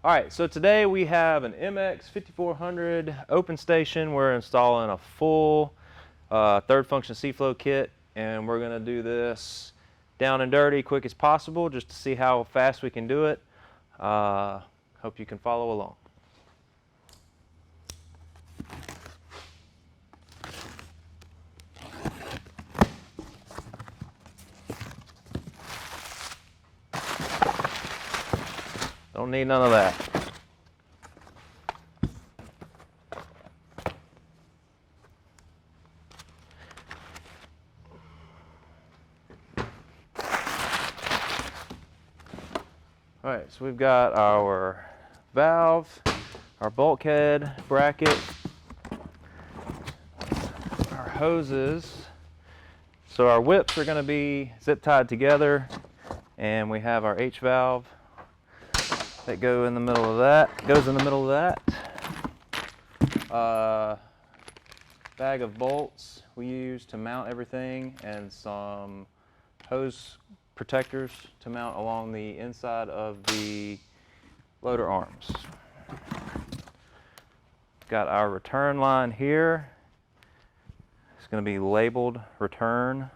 All right, so today we have an MX5400 open station. We're installing a full third function C-flow kit, and we're gonna do this down and dirty, quick as possible, just to see how fast we can do it. Hope you can follow along. Don't need none of that. All right, so we've got our valve, our bulkhead bracket, our hoses. So our whips are going to be zip tied together, and we have our H valve that goes in the middle of that. Bag of bolts we use to mount everything, and some hose protectors to mount along the inside of the loader arms. Got our return line here. It's going to be labeled return.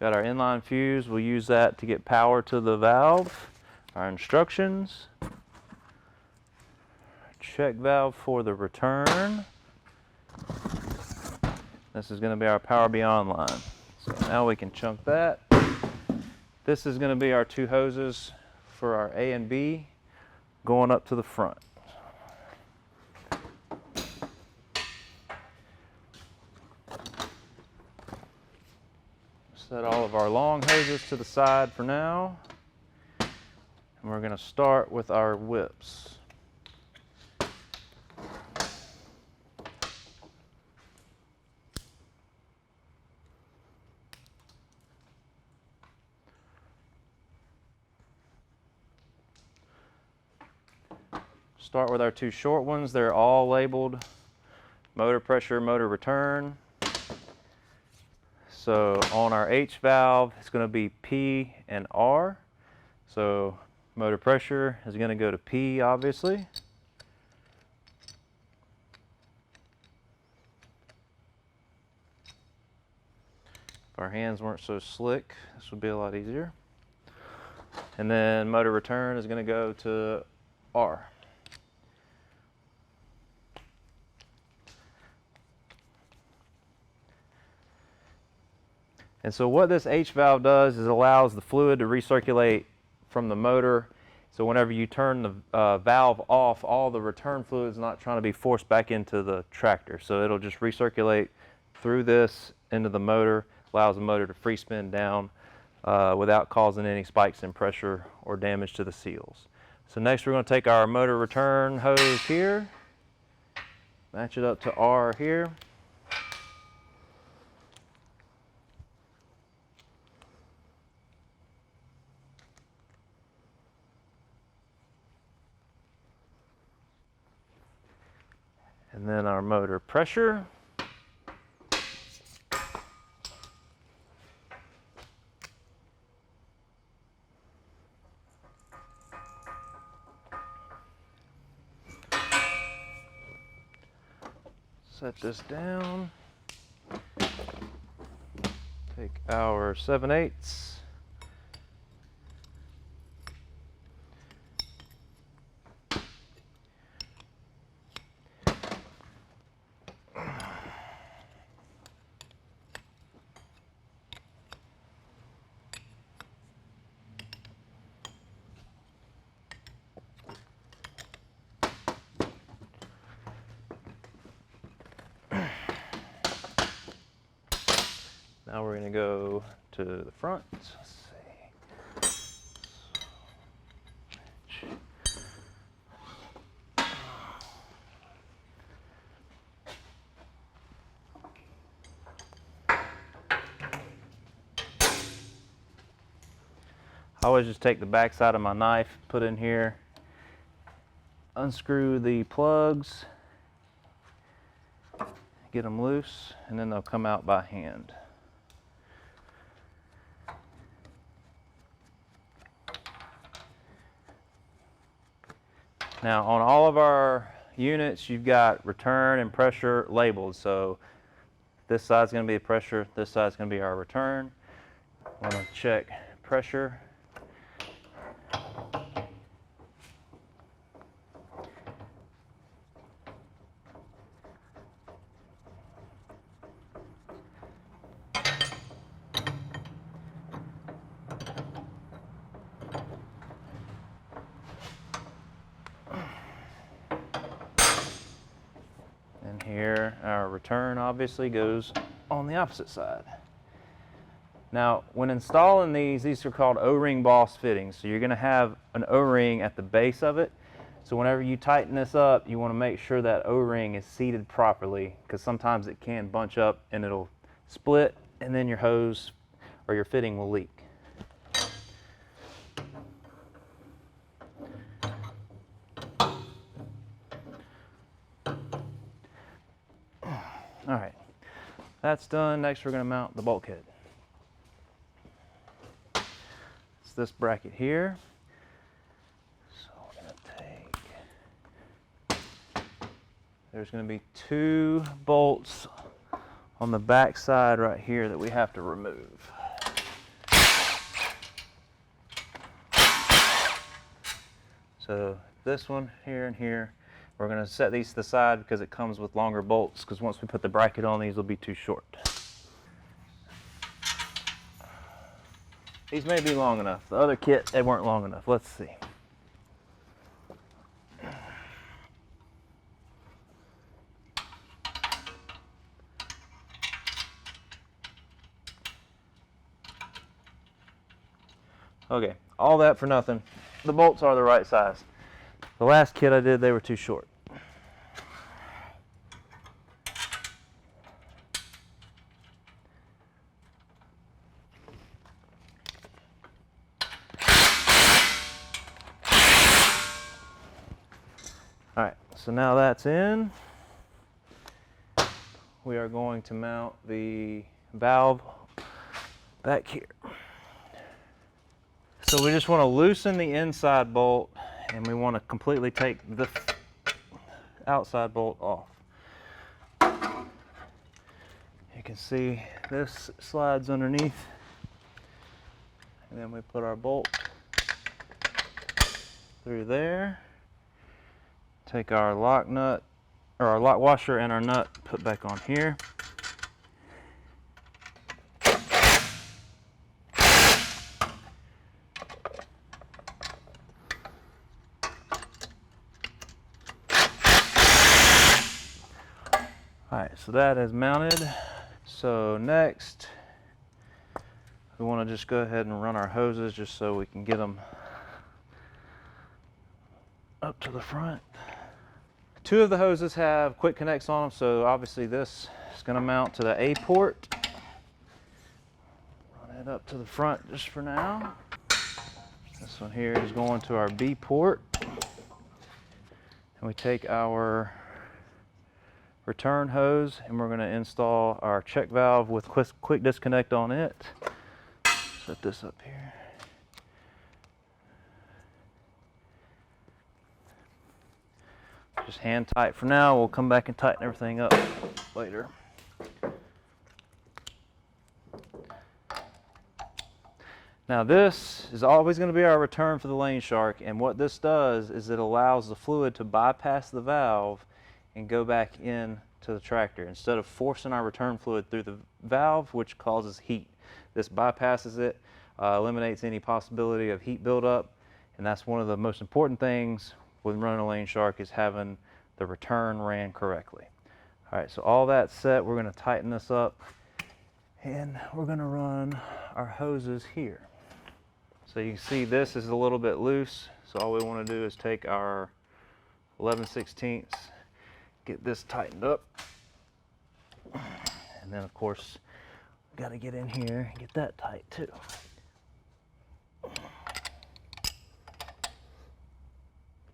Got our inline fuse. We'll use that to get power to the valve. Our instructions. Check valve for the return. This is going to be our power beyond line. So now we can chunk that. This is going to be our two hoses for our A and B going up to the front. Set all of our long hoses to the side for now. And we're going to start with our whips. Start with our two short ones. They're all labeled motor pressure, motor return. So on our H valve, it's going to be P and R. So motor pressure is going to go to P, obviously. If our hands weren't so slick, this would be a lot easier. And then motor return is going to go to R. And so what this H valve does is allows the fluid to recirculate from the motor. So whenever you turn the valve off, all the return fluid is not trying to be forced back into the tractor. So it'll just recirculate through this into the motor, allows the motor to free spin down without causing any spikes in pressure or damage to the seals. So next we're going to take our motor return hose here, match it up to R here. And then our motor pressure. Set this down. Take our 7/8. Now we're going to go to the front. Let's see. I always just take the back side of my knife, put in here, unscrew the plugs, get them loose, and then they'll come out by hand. Now on all of our units, you've got return and pressure labeled. So this side's going to be pressure, this side's going to be our return. I'm going to check pressure. And here our return obviously goes on the opposite side. Now when installing these are called O-ring boss fittings. So you're going to have an O-ring at the base of it. So whenever you tighten this up, you want to make sure that O-ring is seated properly, because sometimes it can bunch up and it'll split, and then your hose or your fitting will leak. All right, that's done. Next we're going to mount the bulkhead. It's this bracket here. So we're going to take, there's going to be 2 bolts on the back side right here that we have to remove. So this one here and here, we're going to set these to the side because it comes with longer bolts, because once we put the bracket on, these will be too short. These may be long enough. The other kit, they weren't long enough. Let's see. Okay, all that for nothing. The bolts are the right size. The last kit I did, they were too short. All right, so now that's in, we are going to mount the valve back here. So we just want to loosen the inside bolt, and we want to completely take the outside bolt off. You can see this slides underneath, and then we put our bolt through there. Take our lock nut, or our lock washer and our nut, put back on here. Alright, so that is mounted. So next, we want to just go ahead and run our hoses just so we can get them up to the front. 2 of the hoses have quick connects on them, so obviously this is going to mount to the A port. Run it up to the front just for now. This one here is going to our B port. And we take our return hose and we're going to install our check valve with quick disconnect on it. Set this up here. Just hand tight for now. We'll come back and tighten everything up later. Now this is always going to be our return for the lane shark, and what this does is it allows the fluid to bypass the valve and go back in to the tractor instead of forcing our return fluid through the valve, which causes heat. This bypasses it, eliminates any possibility of heat buildup, and that's one of the most important things when running a lane shark, is having the return ran correctly. All right, so all that set, we're going to tighten this up, and we're going to run our hoses here. So you can see this is a little bit loose, so all we want to do is take our 11/16, get this tightened up, and then of course we've got to get in here and get that tight too.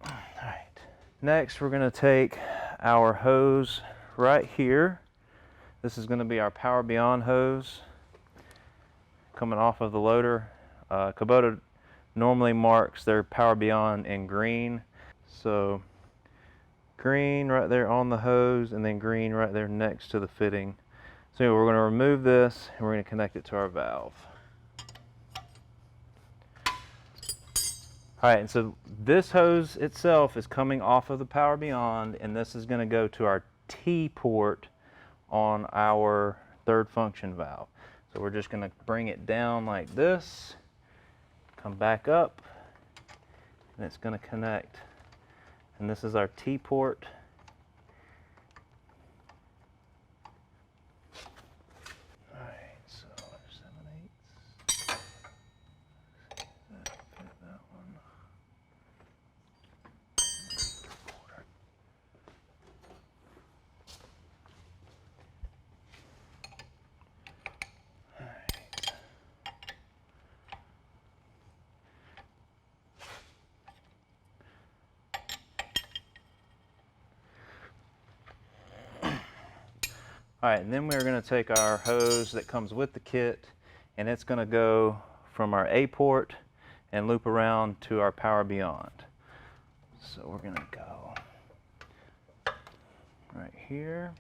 Alright, next we're going to take our hose right here. This is going to be our Power Beyond hose coming off of the loader. Kubota normally marks their Power Beyond in green. So green right there on the hose, and then green right there next to the fitting. So we're going to remove this and we're going to connect it to our valve. All right, and so this hose itself is coming off of the Power Beyond, and this is going to go to our T port on our third function valve. So we're just going to bring it down like this, come back up, and it's going to connect. And this is our T port. All right, so 7/8. That one. All right, and then we're going to take our hose that comes with the kit, and it's going to go from our A port and loop around to our Power Beyond. So we're going to go right here.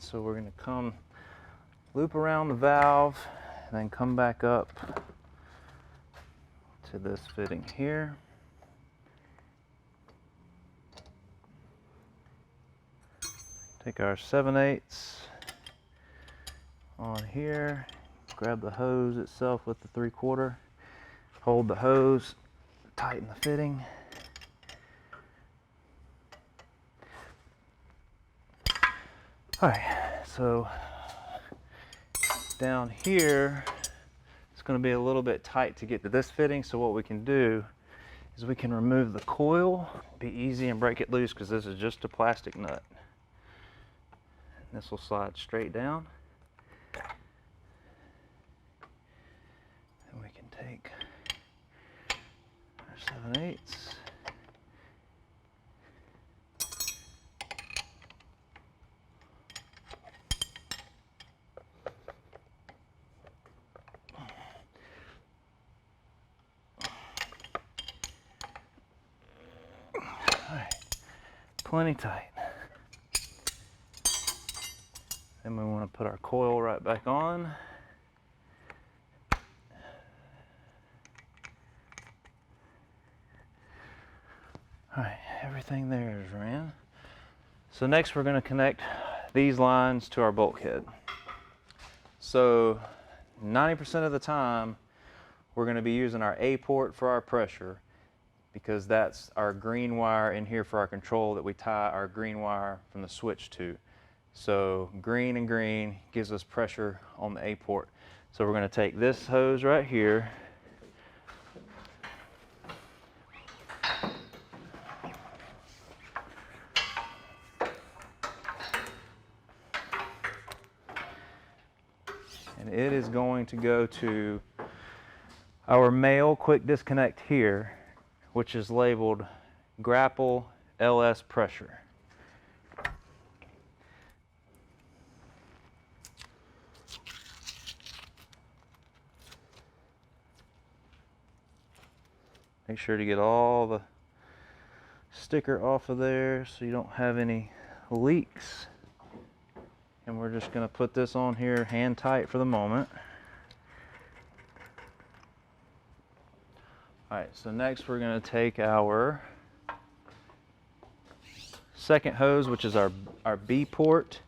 So we're going to come loop around the valve and then come back up to this fitting here. Take our 7/8 on here, grab the hose itself with the 3/4, hold the hose, tighten the fitting. All right, so down here, it's going to be a little bit tight to get to this fitting, so what we can do is we can remove the coil, be easy, and break it loose because this is just a plastic nut. And this will slide straight down. And we can take our 7/8. Plenty tight. Then we want to put our coil right back on. All right, everything there is ran. So next we're going to connect these lines to our bulkhead. So 90% of the time we're going to be using our A port for our pressure, because that's our green wire in here for our control that we tie our green wire from the switch to. So green and green gives us pressure on the A port. So we're going to take this hose right here, and it is going to go to our male quick disconnect here, which is labeled grapple LS pressure. Make sure to get all the sticker off of there so you don't have any leaks. And we're just going to put this on here hand tight for the moment. Alright, so next we're going to take our second hose, which is our B port,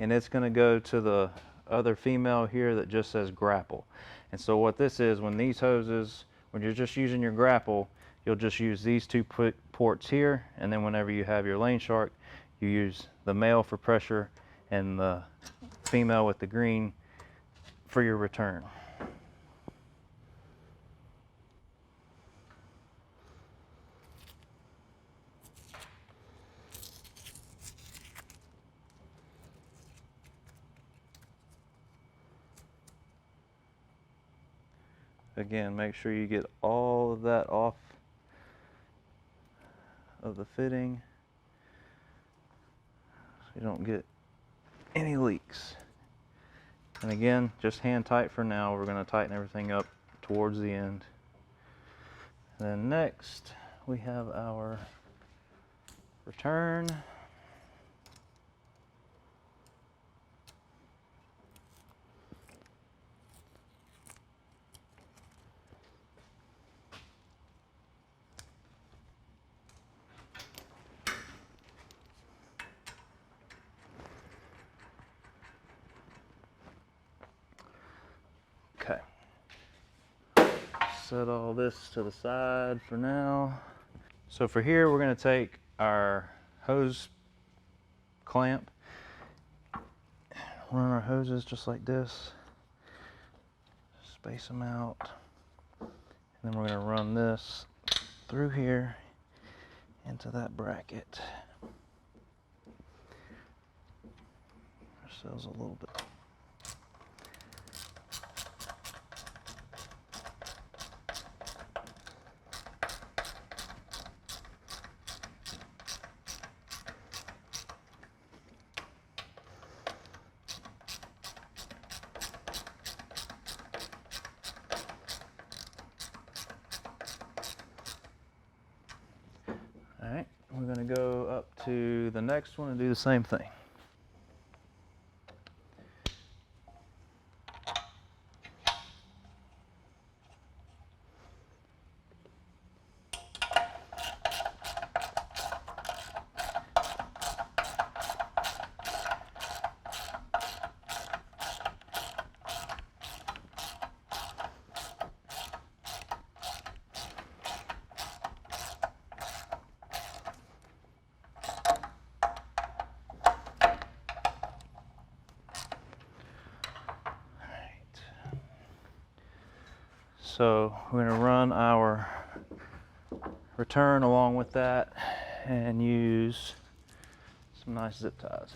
and it's going to go to the other female here that just says grapple. And so what this is, when these hoses, when you're just using your grapple, you'll just use these two ports here, and then whenever you have your lane shark, you use the male for pressure and the female with the green for your return. Again, make sure you get all of that off of the fitting so you don't get any leaks. And again, just hand tight for now. We're going to tighten everything up towards the end. And then next, we have our return. Okay. Set all this to the side for now. So for here, we're going to take our hose clamp, run our hoses just like this, space them out, and then we're going to run this through here into that bracket. Ourselves a little bit. All right, we're going to go up to the next one and do the same thing. So we're going to run our return along with that and use some nice zip ties.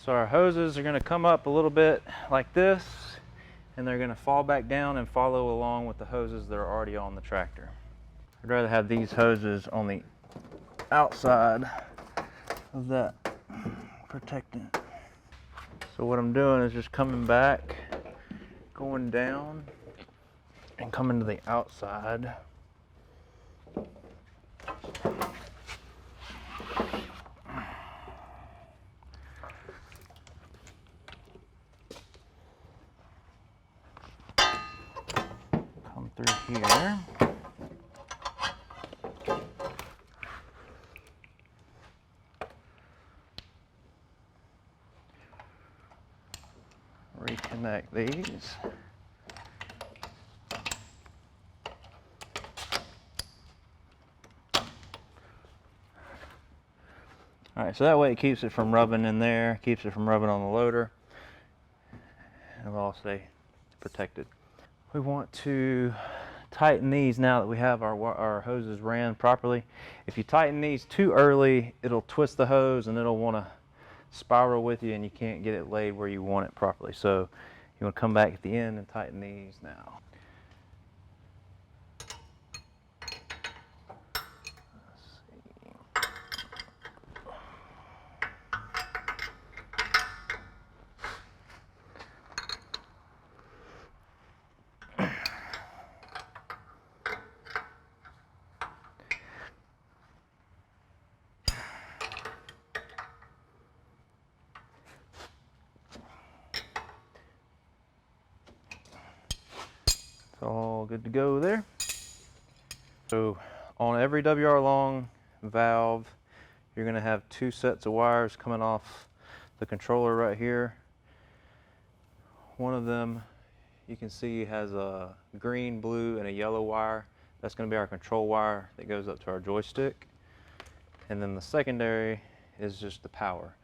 So our hoses are going to come up a little bit like this, and they're going to fall back down and follow along with the hoses that are already on the tractor. I'd rather have these hoses on the outside of that protectant. So what I'm doing is just coming back, going down, and coming to the outside. Through here. Reconnect these. All right, so that way it keeps it from rubbing in there, keeps it from rubbing on the loader, and it'll all stay protected. We want to tighten these now that we have our hoses ran properly. If you tighten these too early, it'll twist the hose and it'll want to spiral with you and you can't get it laid where you want it properly. So you want to come back at the end and tighten these now. All good to go there. So on every WR long valve, you're going to have two sets of wires coming off the controller right here. one of them you can see has a green, blue, and a yellow wire. That's going to be our control wire that goes up to our joystick. And then the secondary is just the power.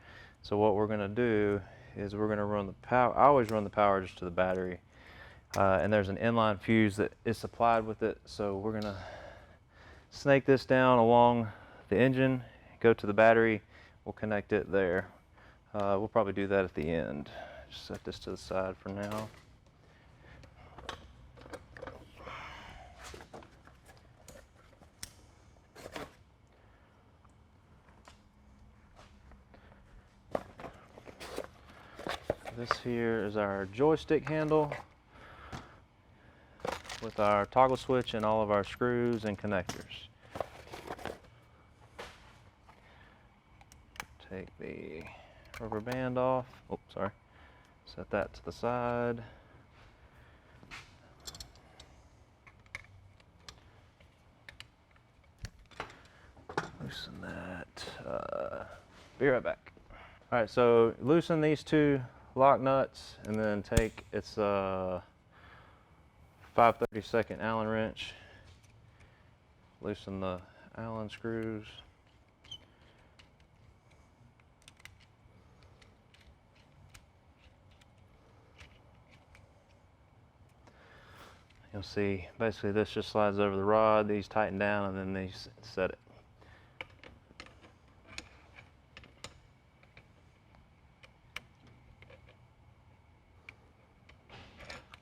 So what we're going to do is we're going to run the power. I always run the power just to the battery. And there's an inline fuse that is supplied with it. So we're going to snake this down along the engine, go to the battery, we'll connect it there. We'll probably do that at the end. Just set this to the side for now. This here is our joystick handle with our toggle switch and all of our screws and connectors. Take the rubber band off. Oh, sorry. Set that to the side. Loosen that. Be right back. All right, so loosen these two lock nuts and then take its 5/32 Allen wrench. Loosen the Allen screws. You'll see basically this just slides over the rod, these tighten down, and then these set it.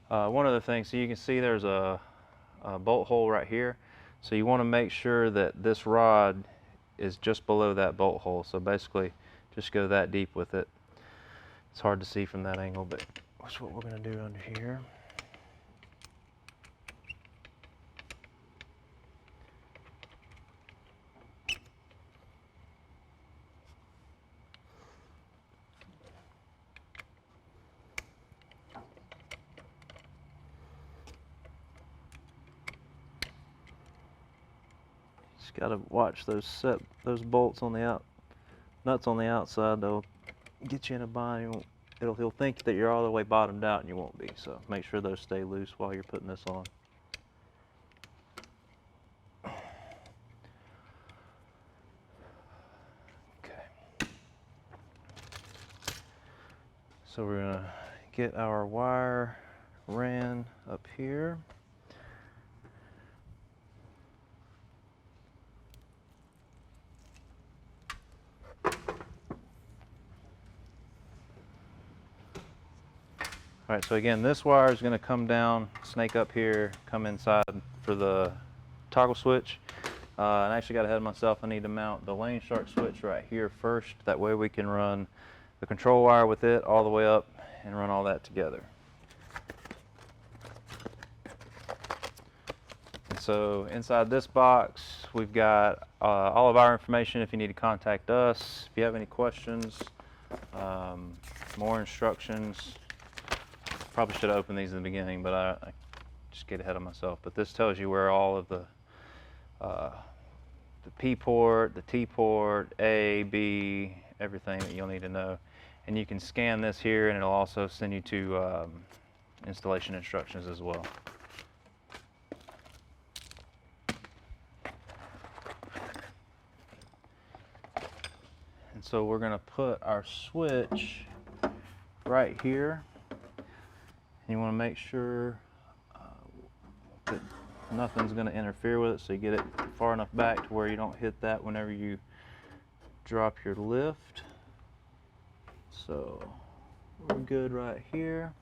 One other thing, so you can see there's a bolt hole right here. So you want to make sure that this rod is just below that bolt hole. So basically just go that deep with it. It's hard to see from that angle, but that's what we're going to do under here. Just got to watch those bolts on the nuts on the outside. They'll get you in a bind. He'll think that you're all the way bottomed out, and you won't be. So make sure those stay loose while you're putting this on. Okay. So we're gonna get our wire ran up here. All right, so again, this wire is going to come down, snake up here, come inside for the toggle switch. And I actually got ahead of myself. I need to mount the lane start switch right here first. That way we can run the control wire with it all the way up and run all that together. And so inside this box, we've got all of our information if you need to contact us. If you have any questions, more instructions. Probably should have opened these in the beginning, but I just get ahead of myself. But this tells you where all of the P port, the T port, A, B, everything that you'll need to know. And you can scan this here, and it'll also send you to installation instructions as well. And so we're going to put our switch right here. You want to make sure that nothing's going to interfere with it, so you get it far enough back to where you don't hit that whenever you drop your lift. So we're good right here.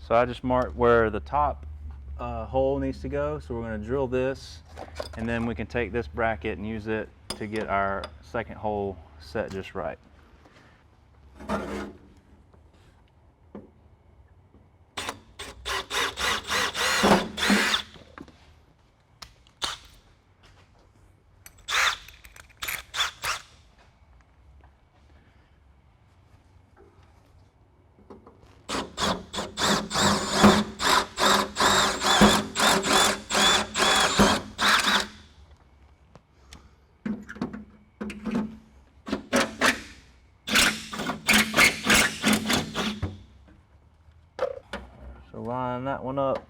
So I just marked where the top hole needs to go. So we're going to drill this, and then we can take this bracket and use it to get our second hole set just right. one up,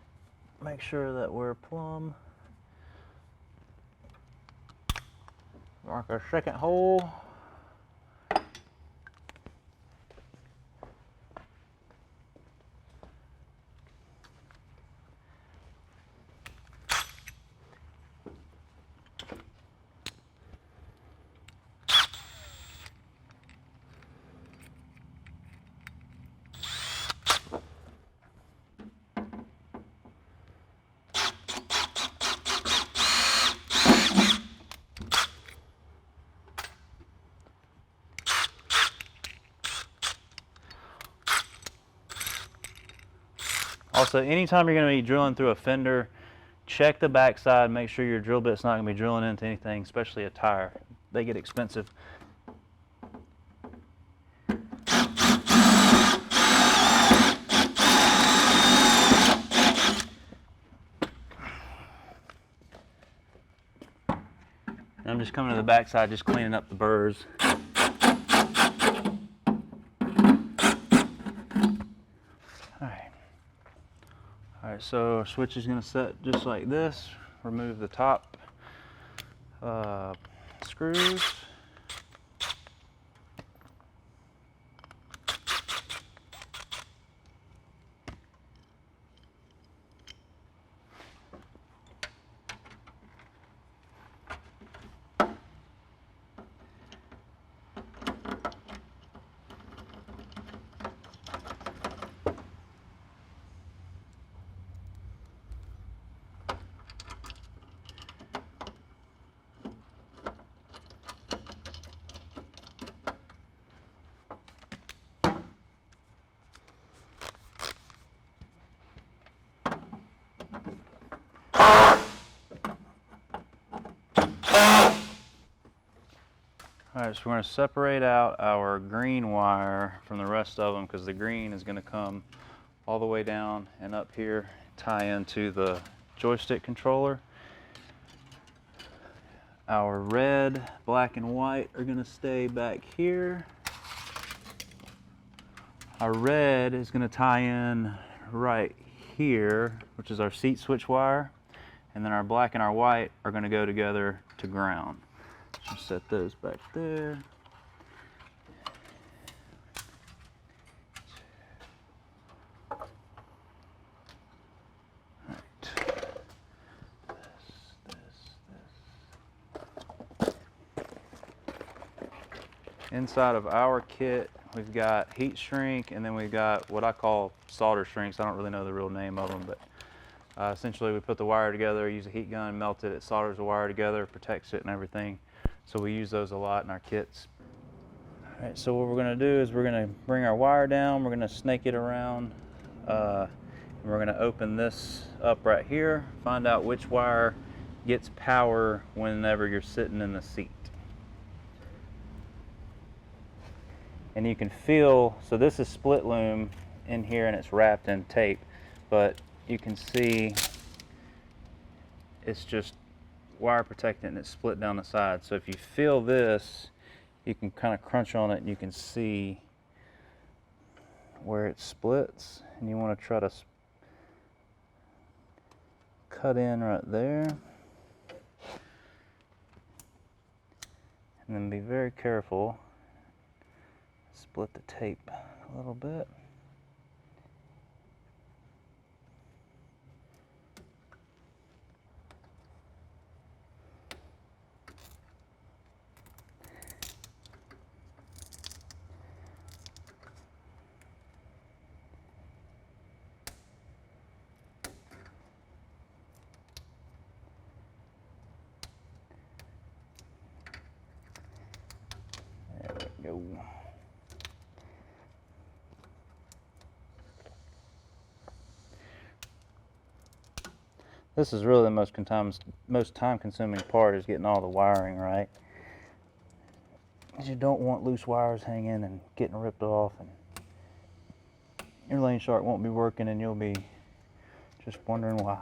make sure that we're plumb. Mark our second hole. Also, anytime you're going to be drilling through a fender, check the backside, make sure your drill bit's not going to be drilling into anything, especially a tire. They get expensive. And I'm just coming to the backside, just cleaning up the burrs. Alright, so our switch is going to set just like this. Remove the top screws. Alright, so we're going to separate out our green wire from the rest of them because the green is going to come all the way down and up here, tie into the joystick controller. Our red, black, and white are going to stay back here. Our red is going to tie in right here, which is our seat switch wire, and then our black and our white are going to go together to ground. Just set those back there. Inside of our kit, we've got heat shrink, and then we've got what I call solder shrinks. I don't really know the real name of them, but essentially we put the wire together, use a heat gun, melt it, it solders the wire together, protects it and everything. So we use those a lot in our kits. All right, so what we're going to do is we're going to bring our wire down, we're going to snake it around, and we're going to open this up right here, find out which wire gets power whenever you're sitting in the seat. And you can feel, so this is split loom in here and it's wrapped in tape, but you can see it's just wire protectant and it's split down the side. So if you feel this, you can kind of crunch on it and you can see where it splits, and you want to try to cut in right there, and then be very careful. Split the tape a little bit. There we go. This is really the most time-consuming part, is getting all the wiring right. You don't want loose wires hanging and getting ripped off, and your lane shark won't be working and you'll be just wondering why.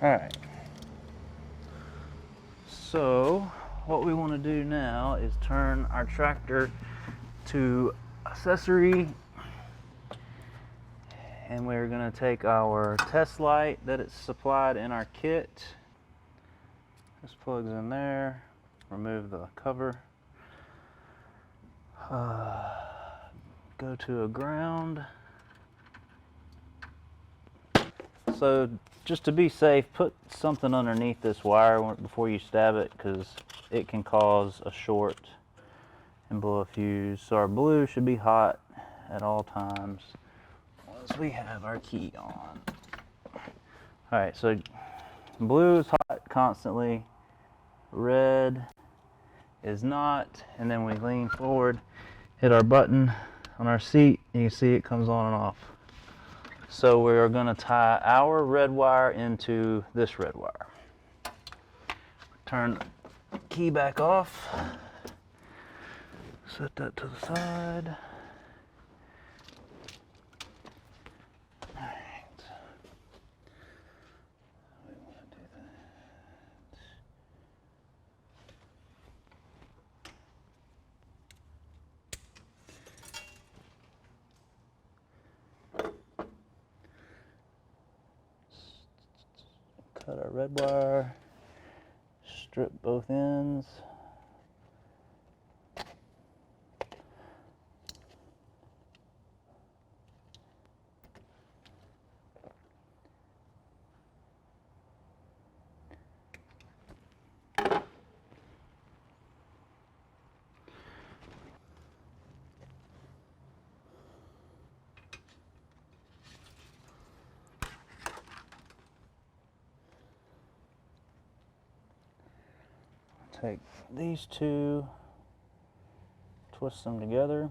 Alright. So, what we want to do now is turn our tractor to accessory, and we're going to take our test light that it's supplied in our kit. This plugs in there. Remove the cover. Go to a ground. So just to be safe, put something underneath this wire before you stab it, because it can cause a short and blow a fuse. So our blue should be hot at all times once we have our key on. Alright, so blue is hot constantly, red is not, and then we lean forward, hit our button on our seat, and you can see it comes on and off. So we're going to tie our red wire into this red wire. Turn the key back off. Set that to the side. Alright. We want to do that. Cut our red wire, strip both ends. Take these two, twist them together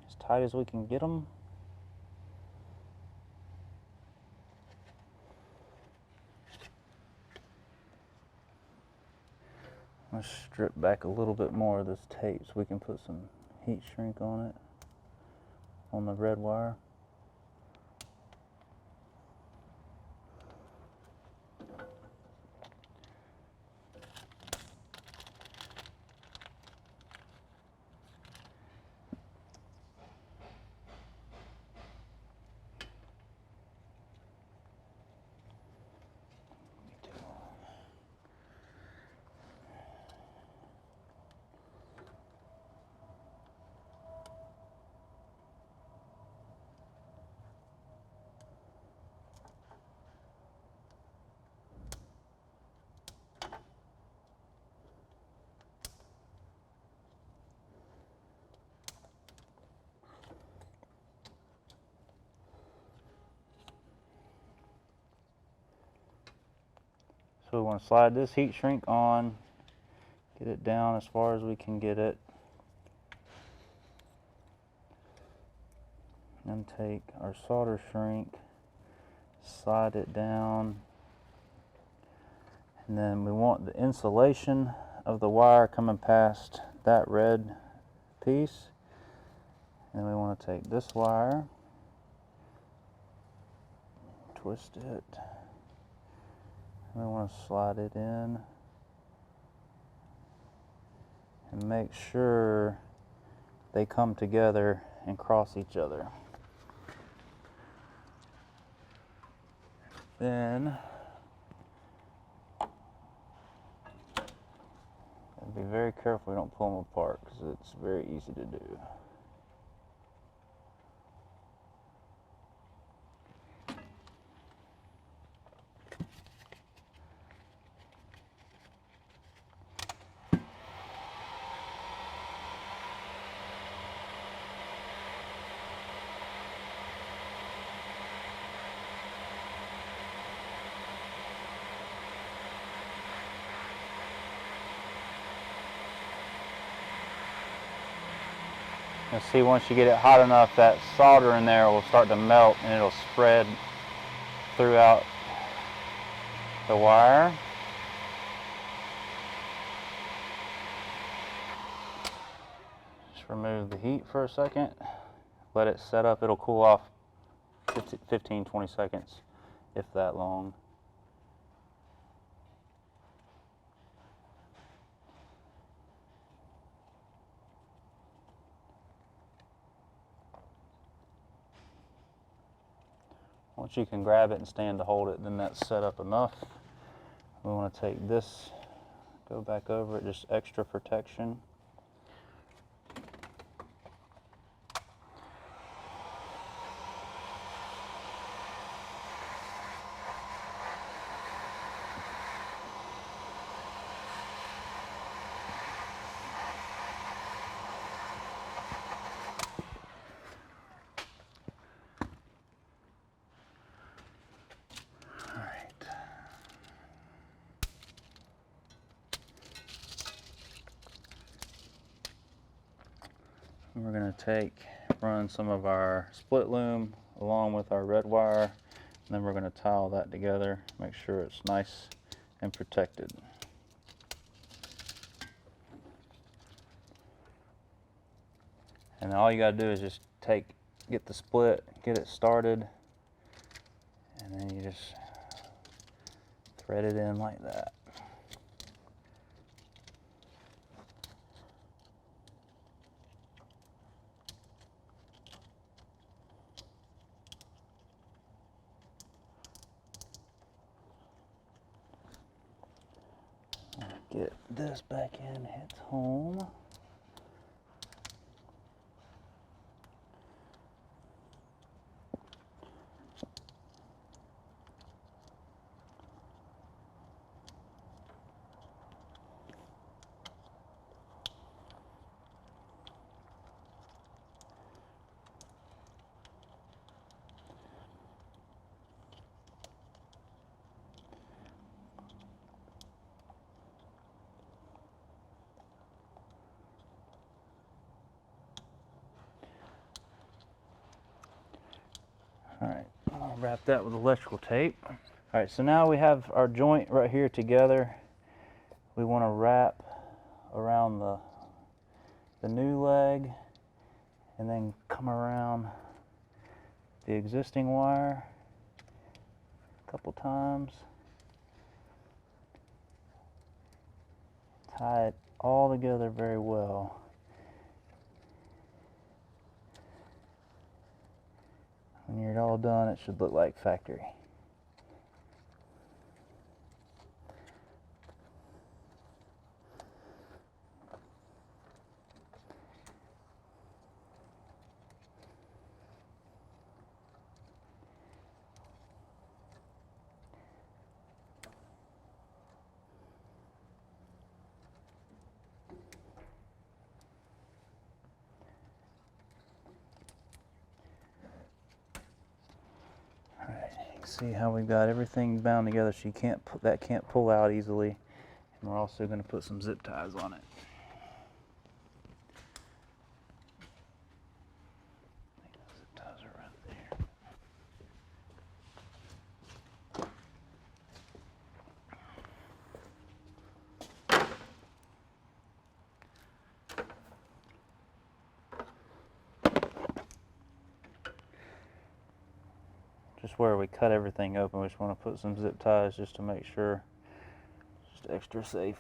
as tight as we can get them. Let's strip back a little bit more of this tape so we can put some heat shrink on it, on the red wire. So we want to slide this heat shrink on, get it down as far as we can get it, and take our solder shrink, slide it down, and then we want the insulation of the wire coming past that red piece. And then we want to take this wire, twist it, and we want to slide it in and make sure they come together and cross each other. Then be very careful we don't pull them apart, because it's very easy to do. You'll see once you get it hot enough, that solder in there will start to melt and it'll spread throughout the wire. Just remove the heat for a second, let it set up, it'll cool off 15-20 seconds, if that long. Once you can grab it and stand to hold it, then that's set up enough. We want to take this, go back over it, just extra protection. We're going to run some of our split loom along with our red wire, and then we're going to tie all that together, make sure it's nice and protected. And all you got to do is just get the split, get it started, and then you just thread it in like that. Get this back in, hits home. Alright, I'll wrap that with electrical tape. Alright, so now we have our joint right here together. We want to wrap around the new leg and then come around the existing wire a couple times. Tie it all together very well. When you're all done, it should look like factory. See how we've got everything bound together so you can't pull out easily, and we're also going to put some zip ties on it. I think the zip ties are right there. Just where we cut everything open, we just want to put some zip ties just to make sure, just extra safe.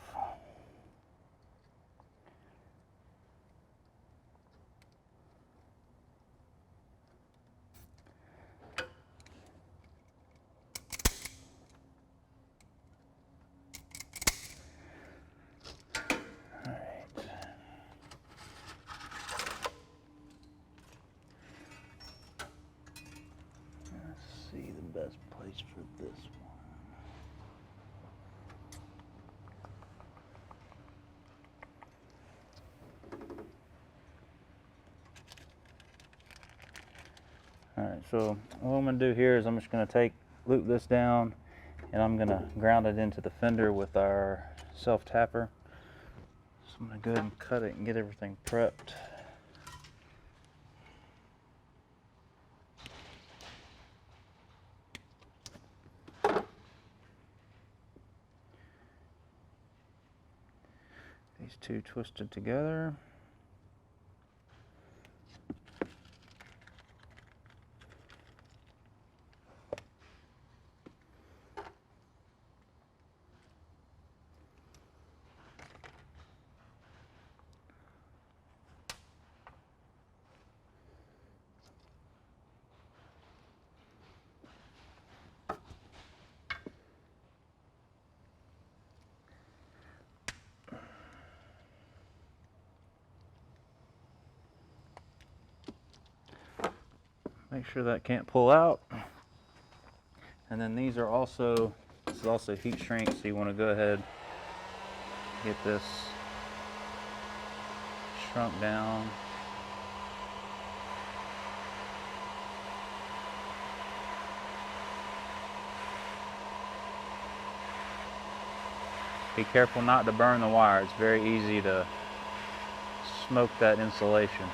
The best place for this one. Alright, so what I'm going to do here is I'm just going to loop this down, and I'm going to ground it into the fender with our self-tapper. So I'm going to go ahead and cut it and get everything prepped. These two twisted together. Make sure that can't pull out. And then these are also, this is also heat shrink, so you want to go ahead, get this shrunk down. Be careful not to burn the wire. It's very easy to smoke that insulation.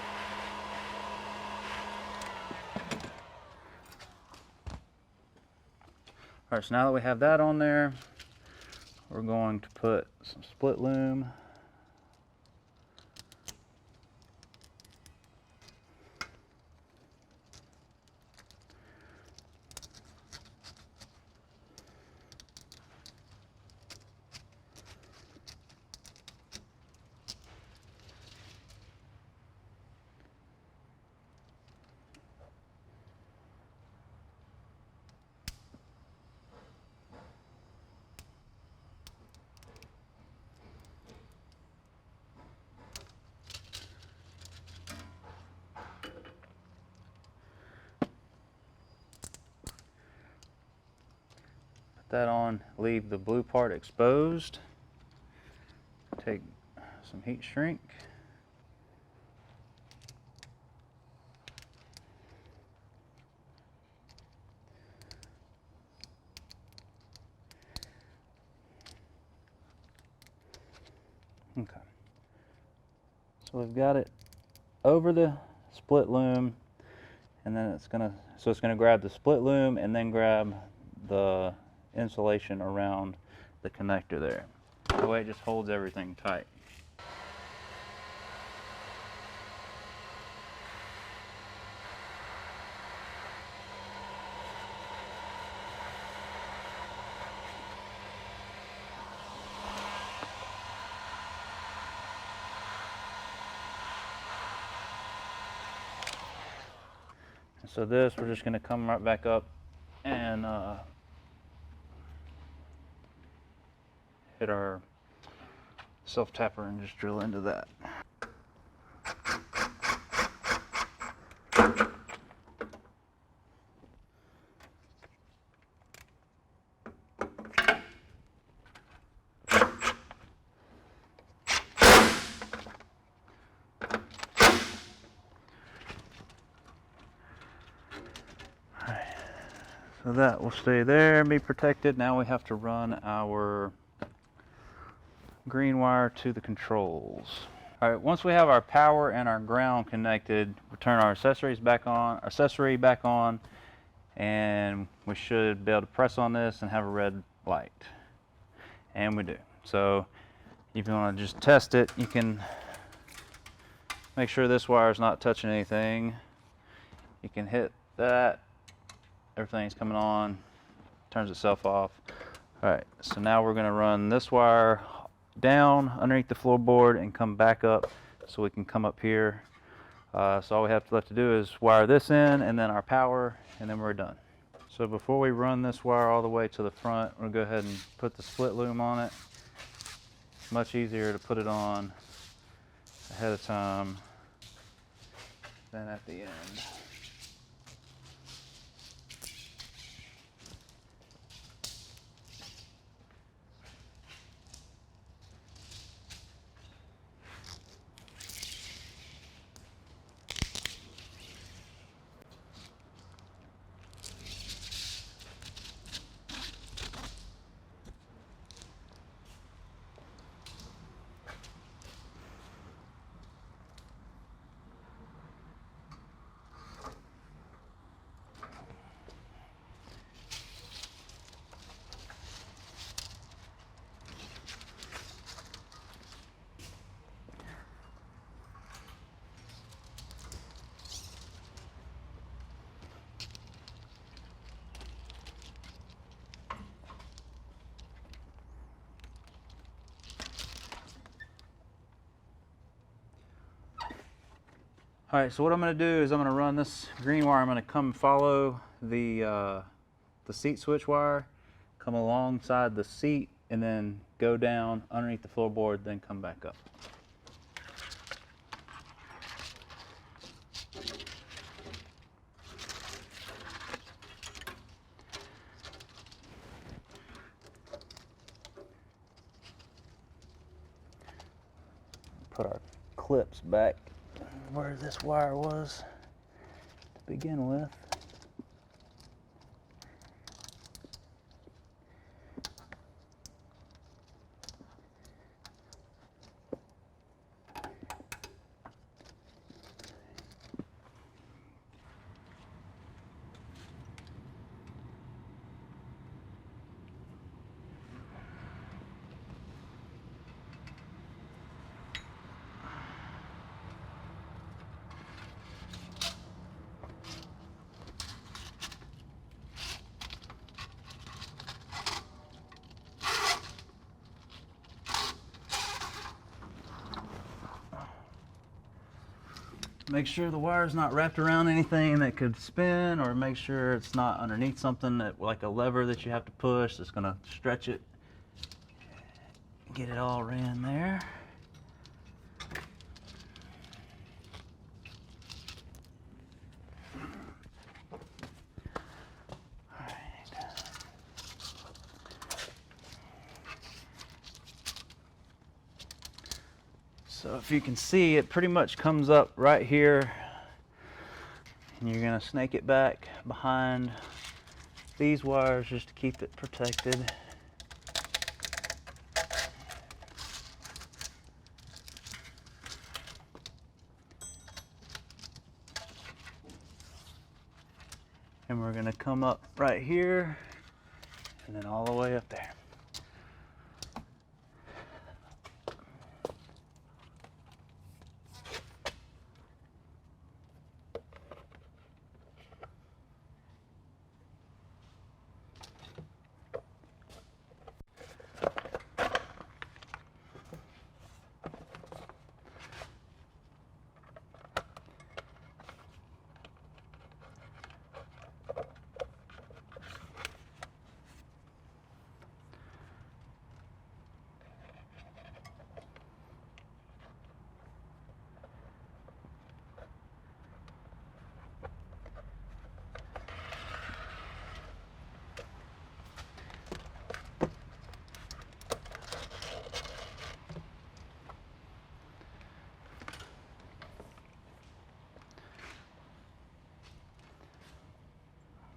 All right, so now that we have that on there, we're going to put some split loom. That on, leave the blue part exposed. Take some heat shrink. Okay. So we've got it over the split loom, and then it's gonna grab the split loom and then grab the insulation around the connector there. That way it just holds everything tight. So this, we're just going to come right back up and hit our self-tapper and just drill into that. So that will stay there and be protected. Now we have to run our green wire to the controls. All right, once we have our power and our ground connected, we turn our accessory back on, and we should be able to press on this and have a red light. And we do. So if you want to just test it, you can make sure this wire is not touching anything. You can hit that. Everything's coming on, turns itself off. All right, so now we're gonna run this wire down underneath the floorboard and come back up so we can come up here. So all we have left to do is wire this in and then our power, and then we're done. So before we run this wire all the way to the front, we'll go ahead and put the split loom on it. It's much easier to put it on ahead of time than at the end. All right, so what I'm going to do is I'm going to run this green wire. I'm going to come follow the seat switch wire, come alongside the seat, and then go down underneath the floorboard, then come back up. put our clips back where this wire was to begin with. Make sure the wire's not wrapped around anything that could spin, or make sure it's not underneath something that, like a lever that you have to push that's gonna stretch it. Get it all ran there. So if you can see, it pretty much comes up right here, and you're gonna snake it back behind these wires just to keep it protected. And we're gonna come up right here and then all the way up there.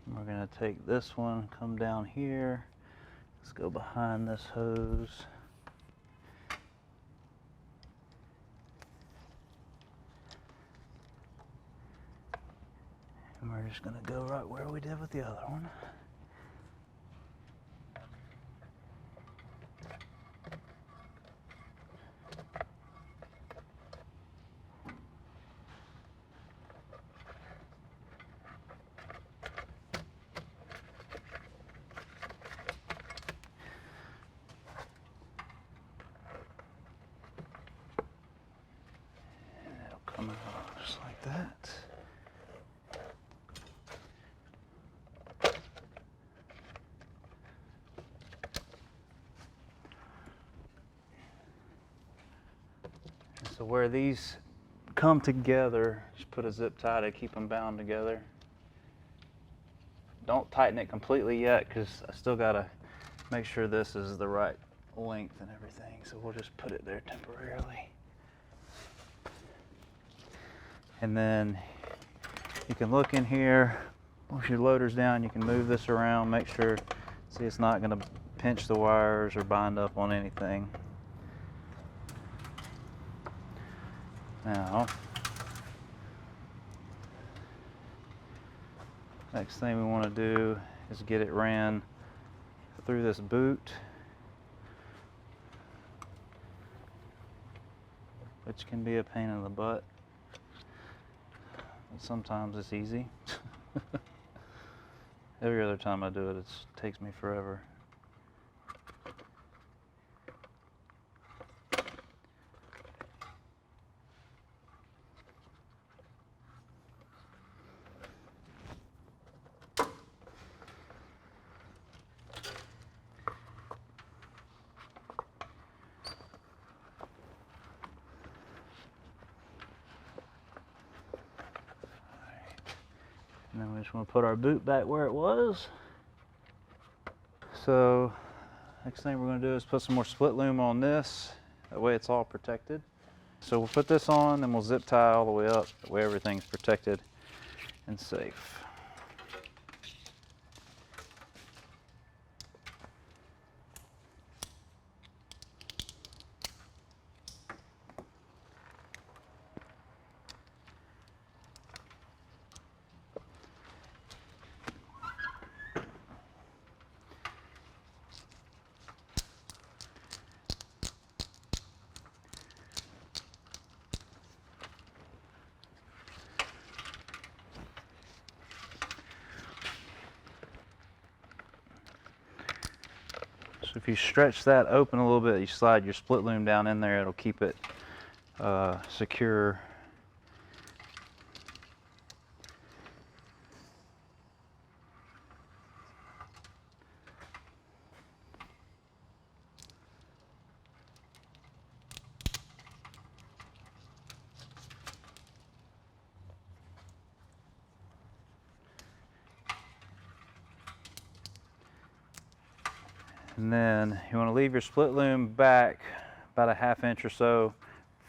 We're gonna take this one, come down here. Let's go behind this hose. And we're just gonna go right where we did with the other one. Come out just like that. And so where these come together, just put a zip tie to keep them bound together. Don't tighten it completely yet, because I still gotta make sure this is the right length and everything. So we'll just put it there temporarily. And then you can look in here, once your loader's down, you can move this around, make sure, see, it's not gonna pinch the wires or bind up on anything. Now, next thing we want to do is get it ran through this boot, which can be a pain in the butt. Sometimes it's easy. Every other time I do it, it takes me forever. And then we just want to put our boot back where it was. So next thing we're going to do is put some more split loom on this. That way it's all protected. So we'll put this on and we'll zip tie all the way up, that way everything's protected and safe. So if you stretch that open a little bit, you slide your split loom down in there, it'll keep it secure. And then you want to leave your split loom back about a ½ inch or so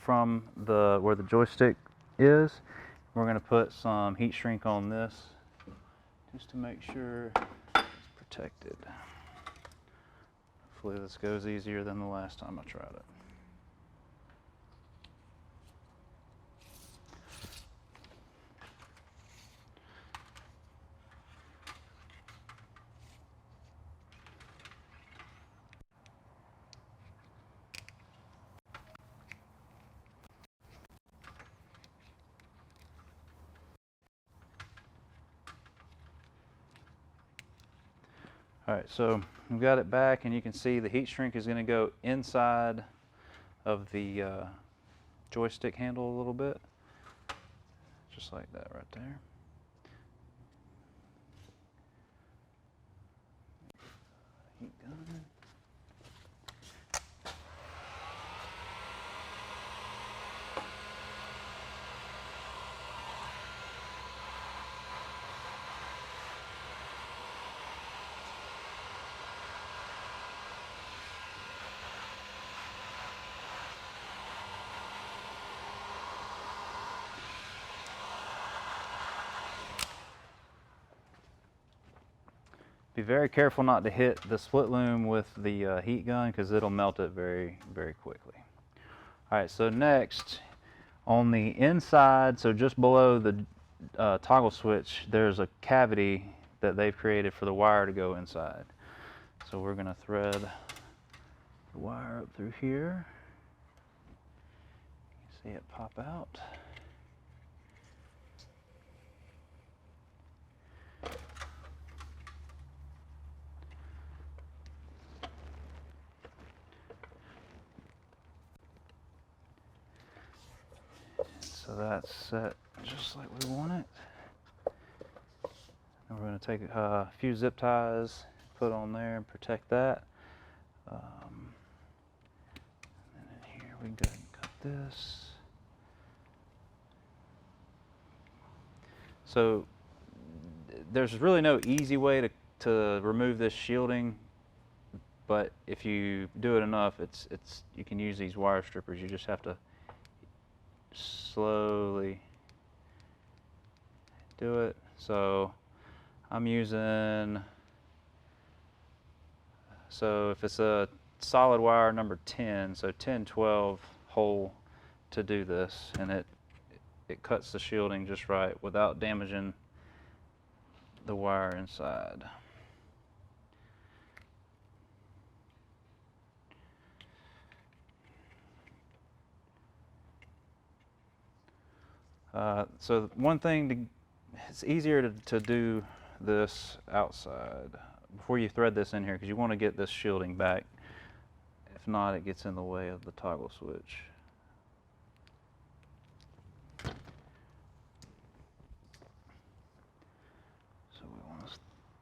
from where the joystick is. We're going to put some heat shrink on this just to make sure it's protected. Hopefully this goes easier than the last time I tried it. All right, so we've got it back, and you can see the heat shrink is going to go inside of the joystick handle a little bit, just like that right there. Heat gun. Be very careful not to hit the split loom with the heat gun because it'll melt it very, very quickly. All right, so next on the inside, so just below the toggle switch, there's a cavity that they've created for the wire to go inside. So we're going to thread the wire up through here. You see it pop out. So that's set just like we want it. And we're going to take a few zip ties, put on there and protect that. And in here we can go ahead and cut this. So there's really no easy way to remove this shielding, but if you do it enough, you can use these wire strippers. You just have to slowly do it. So I'm using, so if it's a solid wire number 10, so 10-12 hole to do this, and it cuts the shielding just right without damaging the wire inside. So one thing, it's easier to do this outside before you thread this in here, because you want to get this shielding back. If not, it gets in the way of the toggle switch. So we want to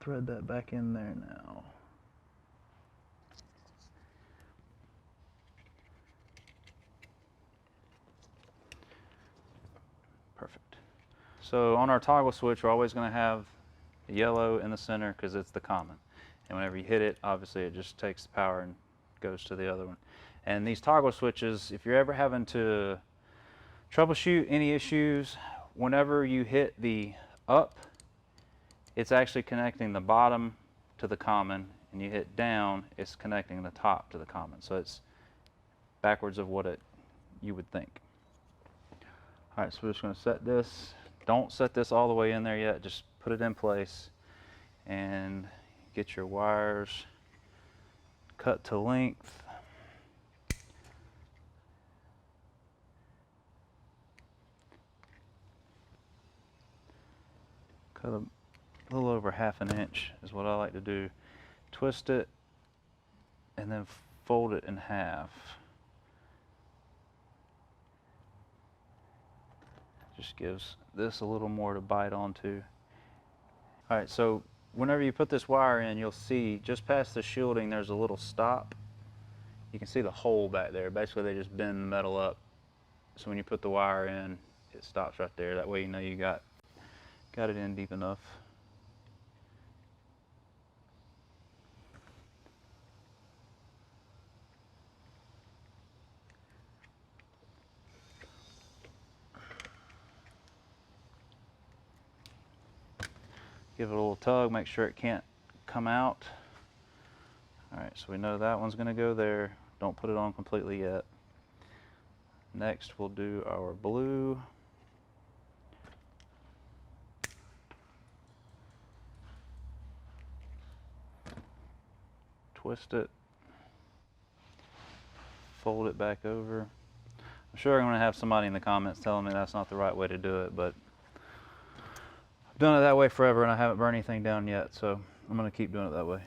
thread that back in there now. Perfect. So on our toggle switch, we're always going to have yellow in the center because it's the common. And whenever you hit it, obviously it just takes the power and goes to the other one. And these toggle switches, if you're ever having to Troubleshoot any issues. Whenever you hit the up, it's actually connecting the bottom to the common, and you hit down, it's connecting the top to the common. So it's backwards of what you would think. All right, so we're just going to set this. Don't set this all the way in there yet. Just put it in place and get your wires cut to length. Cut a little over 1/2 inch is what I like to do. Twist it and then fold it in half. Just gives this a little more to bite onto. All right, so whenever you put this wire in, you'll see just past the shielding there's a little stop. You can see the hole back there. Basically they just bend the metal up, so when you put the wire in, it stops right there. That way you know you got it in deep enough. Give it a little tug, make sure it can't come out. All right, so we know that one's going to go there. Don't put it on completely yet. Next we'll do our blue. Twist it, fold it back over. I'm sure I'm going to have somebody in the comments telling me that's not the right way to do it, but I've done it that way forever and I haven't burned anything down yet, so I'm going to keep doing it that way.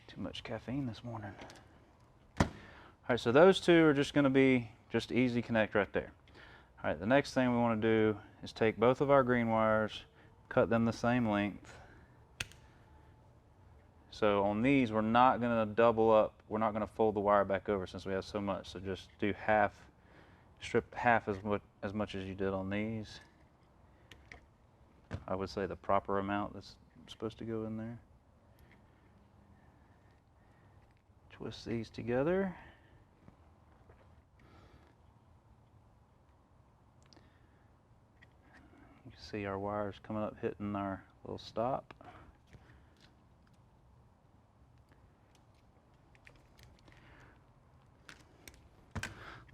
Too much caffeine this morning. All right, so those two are just going to be just easy connect right there. All right, the next thing we want to do is take both of our green wires, cut them the same length. So on these, we're not going to double up. We're not going to fold the wire back over since we have so much. So just do half, strip half as much as you did on these. I would say the proper amount that's supposed to go in there. Twist these together. You can see our wires coming up hitting our little stop.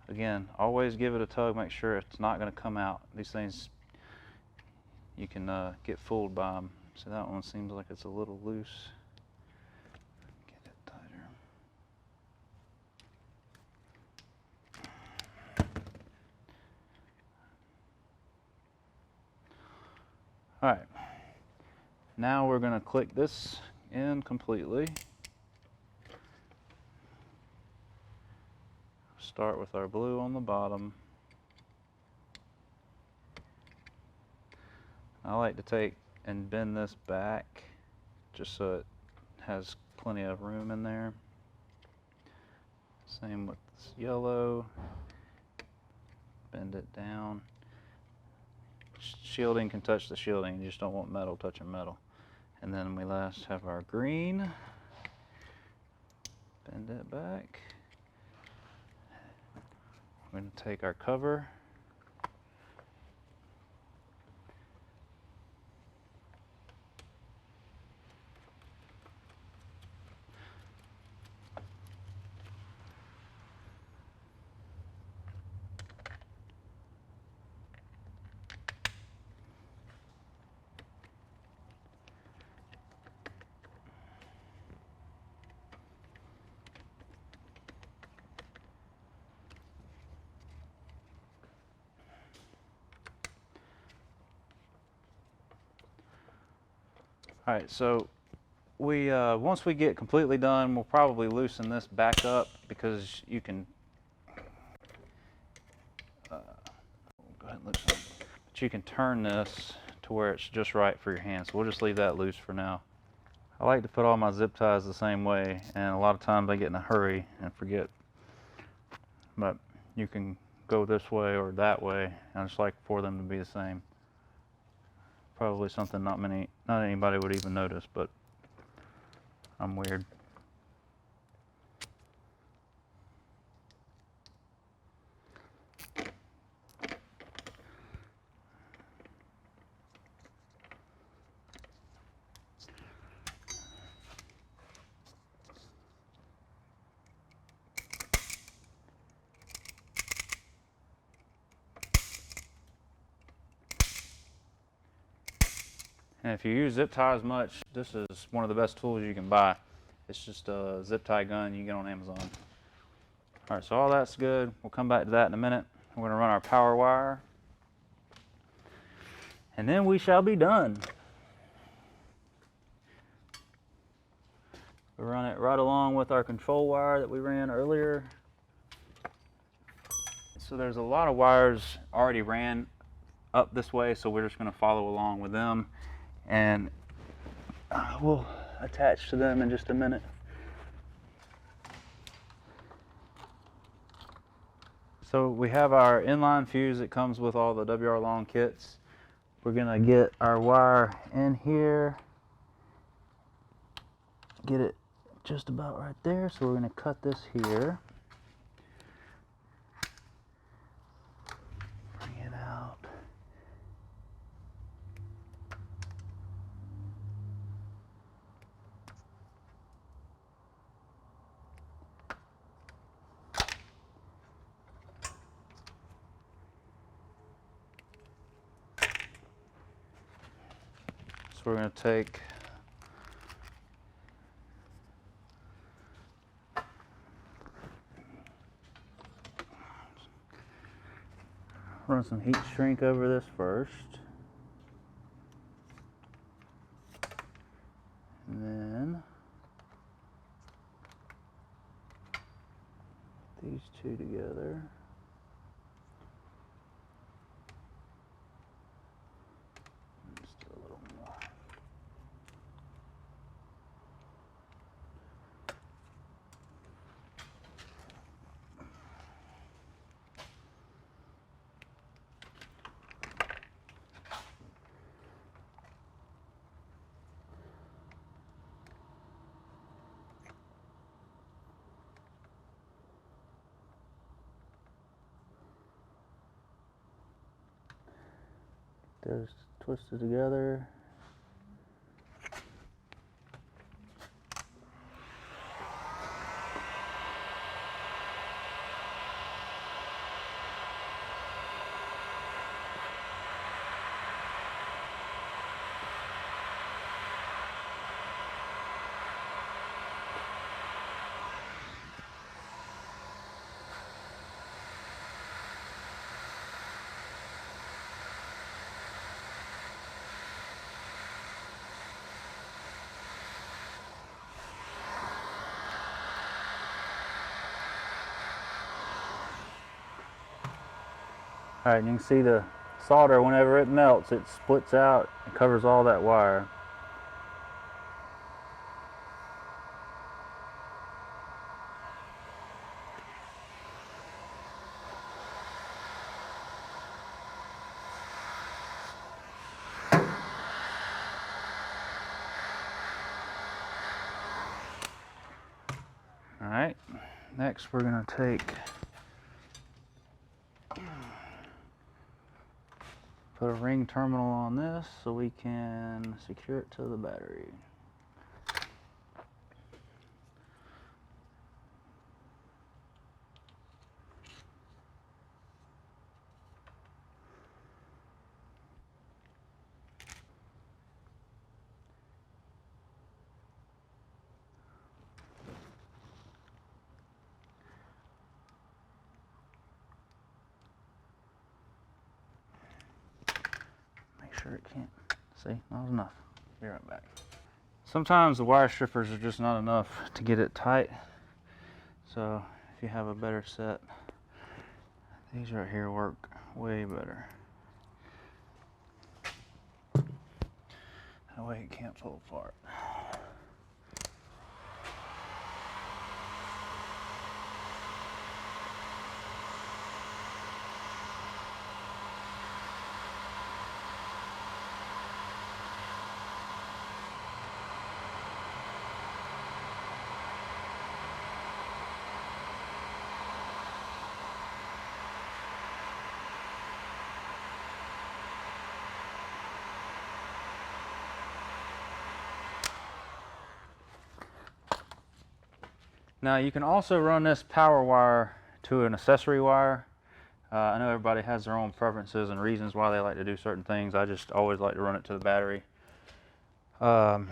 Again, always give it a tug, make sure it's not going to come out. These things, you can get fooled by them. So that one seems like it's a little loose. Get it tighter. All right, now we're going to click this in completely. Start with our blue on the bottom. I like to take and bend this back just so it has plenty of room in there. Same with this yellow. Bend it down. Shielding can touch the shielding, you just don't want metal touching metal. And then we last have our green. Bend it back. We're going to take our cover. All right, so we once we get completely done, we'll probably loosen this back up because you can go ahead and loosen it. But you can turn this to where it's just right for your hand. So we'll just leave that loose for now. I like to put all my zip ties the same way, and a lot of times I get in a hurry and forget but you can go this way or that way. I just like for them to be the same. Probably something not anybody would even notice, but I'm weird. And if you use zip ties much, this is one of the best tools you can buy. It's just a zip tie gun you get on Amazon. All right, so all that's good. We'll come back to that in a minute. We're gonna run our power wire, and then we shall be done. We'll run it right along with our control wire that we ran earlier. So there's a lot of wires already ran up this way, so we're just gonna follow along with them, and we'll attach to them in just a minute. So we have our inline fuse that comes with all the WR Long kits. We're gonna get our wire in here, get it just about right there. So we're gonna cut this here, bring it out. So we're going to take run some heat shrink over this first, and then these two together. Just twist it together. All right, you can see the solder, whenever it melts, it splits out and covers all that wire. All right, next we're gonna put a ring terminal on this so we can secure it to the battery. Sure it can't. See, not enough. Be right back. Sometimes the wire strippers are just not enough to get it tight. So if you have a better set, these right here work way better. That way it can't pull apart. Now you can also run this power wire to an accessory wire. I know everybody has their own preferences and reasons why they like to do certain things. I just always like to run it to the battery. A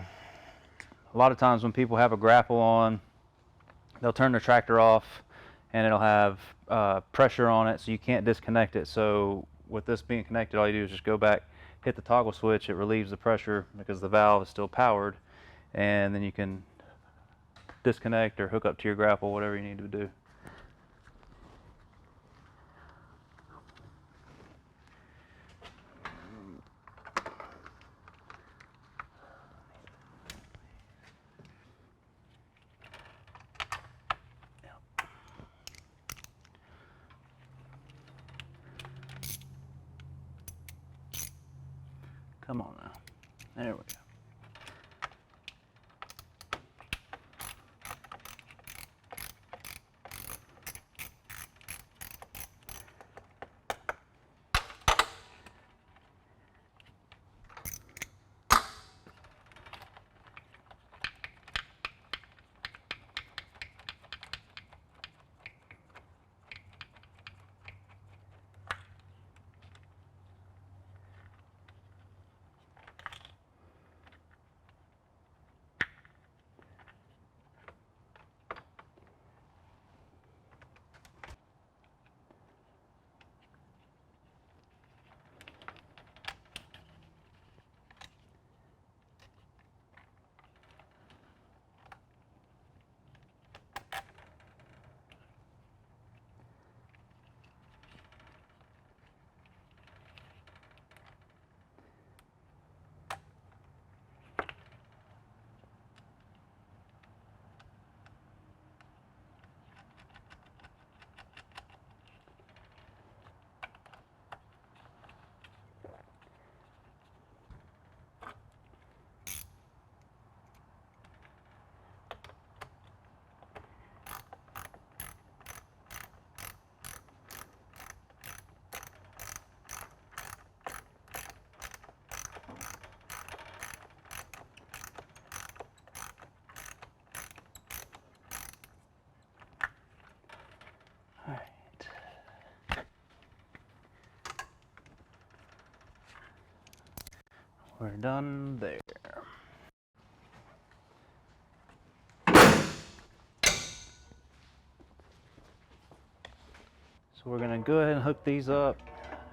lot of times when people have a grapple on, they'll turn the tractor off and it'll have pressure on it, so you can't disconnect it. So with this being connected, all you do is just go back, hit the toggle switch, it relieves the pressure because the valve is still powered, and then you can disconnect or hook up to your grapple, whatever you need to do. Come on now. There we go. We're done there. So we're going to go ahead and hook these up.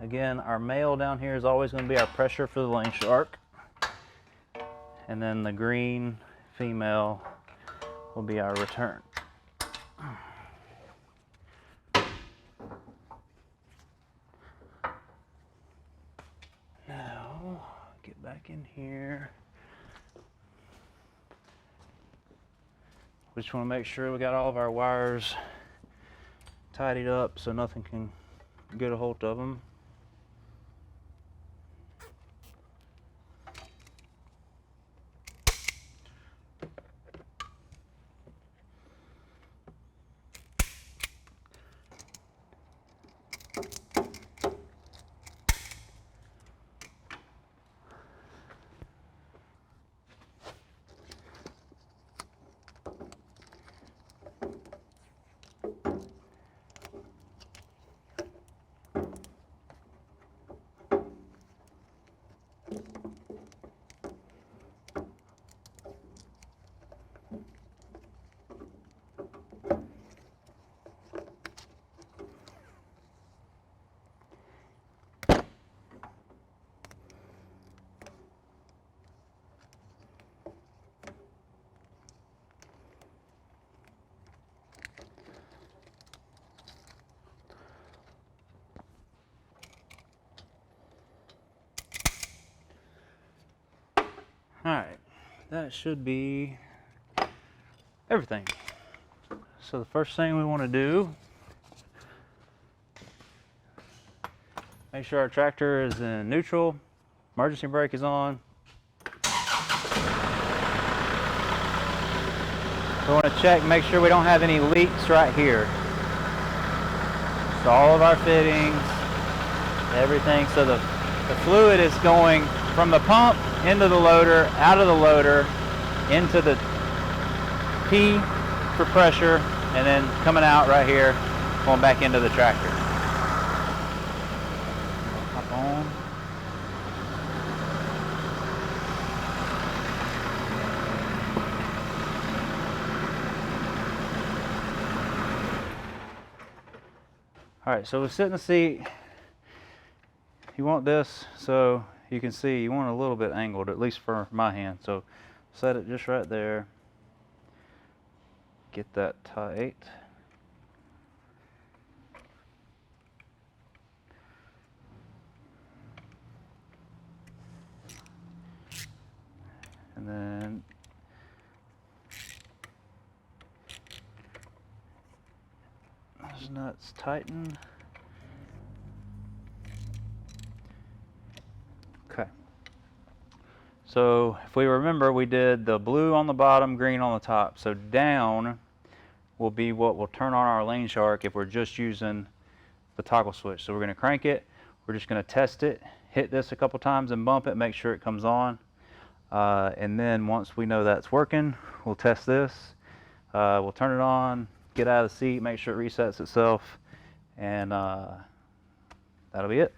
Again, our male down here is always going to be our pressure for the lane shark. And then the green female will be our return. Now, get back in here. We just want to make sure we got all of our wires tidied up so nothing can get a hold of them. Alright, that should be everything. So the first thing we want to do, make sure our tractor is in neutral, emergency brake is on. We want to check, make sure we don't have any leaks right here. So all of our fittings, everything, so the fluid is going from the pump into the loader, out of the loader, into the P for pressure, and then coming out right here, going back into the tractor. Hop on. All right, so we sit in the seat. You want this so you can see, you want it a little bit angled, at least for my hand. So set it just right there. Get that tight. And then those nuts tighten. Okay. So if we remember, we did the blue on the bottom, green on the top. So down will be what will turn on our lane shark if we're just using the toggle switch. So we're going to crank it. We're just going to test it, hit this a couple times and bump it, make sure it comes on. And then once we know that's working, we'll test this. We'll turn it on, get out of the seat, make sure it resets itself, and that'll be it.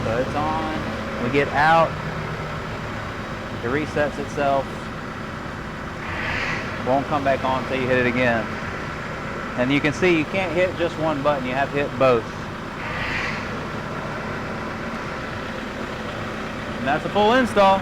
So it's on, we get out, it resets itself, won't come back on until you hit it again. And you can see you can't hit just one button, you have to hit both. And that's a full install.